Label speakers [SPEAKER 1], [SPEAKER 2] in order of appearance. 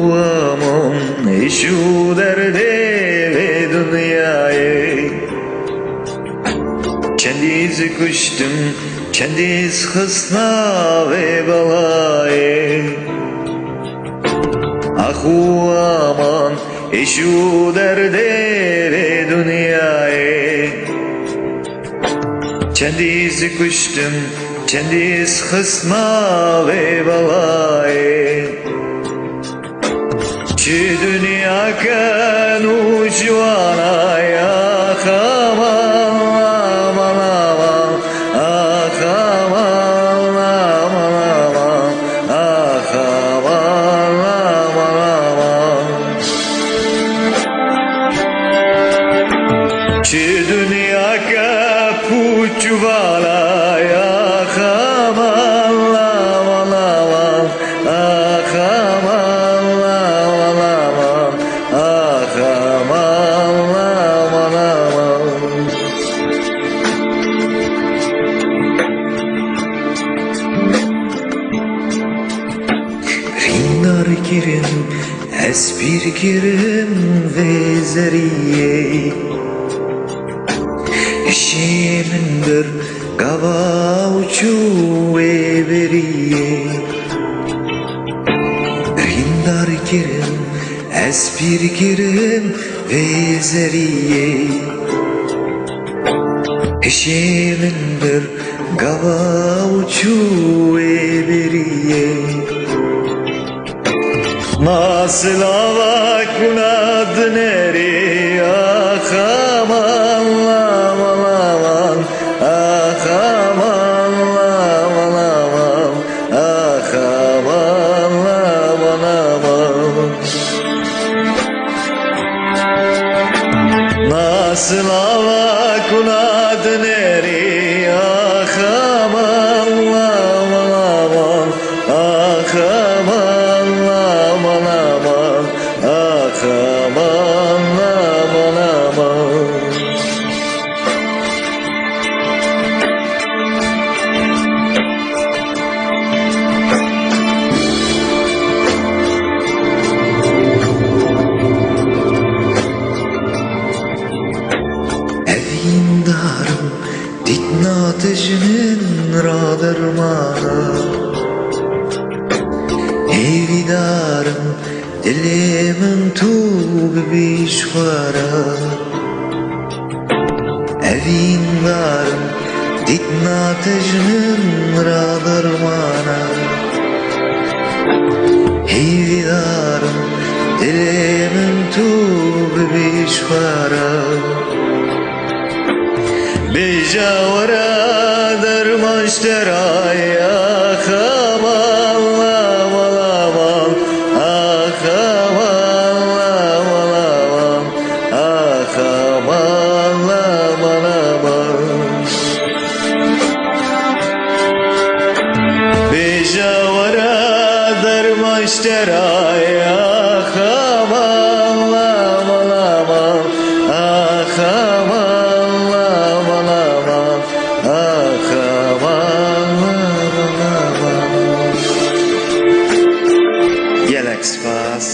[SPEAKER 1] aman şu derde ve dünyayı. Çendiz kuştum, çendiz hısna ve balayı. Ahu aman şu derde ve dünyayı. Çendiz kuştum, çendiz hısna ve balayı. Çi dünya kan ucvana ya aman aman aman ah aman aman aman ah aman aman aman. Çi dünya ka pucvana ya aman aman aman ah aman. Rindar girim, espir girim ve zeriye. Eşeğimindir gava uçu ve beriye. Rindar girim, espir girim ve zeriye. Eşeğimindir gava uçu ve beriye. Nasıl hava kunadı neri ah aman aman aman ah aman aman aman ah aman aman aman. Nasıl hava kunadı neri ah aman aman aman ah aman. Aman aman, ah aman aman aman. Evindarım, ditnatıcının radırmanı. Evidarım, dilimin tuğ bişvara. Evindarım, ditnatıcının radırmana. Evidarım, dilimin tuğ bişvara. Bejavara dermanşteray ah aman aman aman ah aman aman aman ah aman aman aman. Bejavara dermanşteray ah aman aman aman ah aman. Galaxy Pass.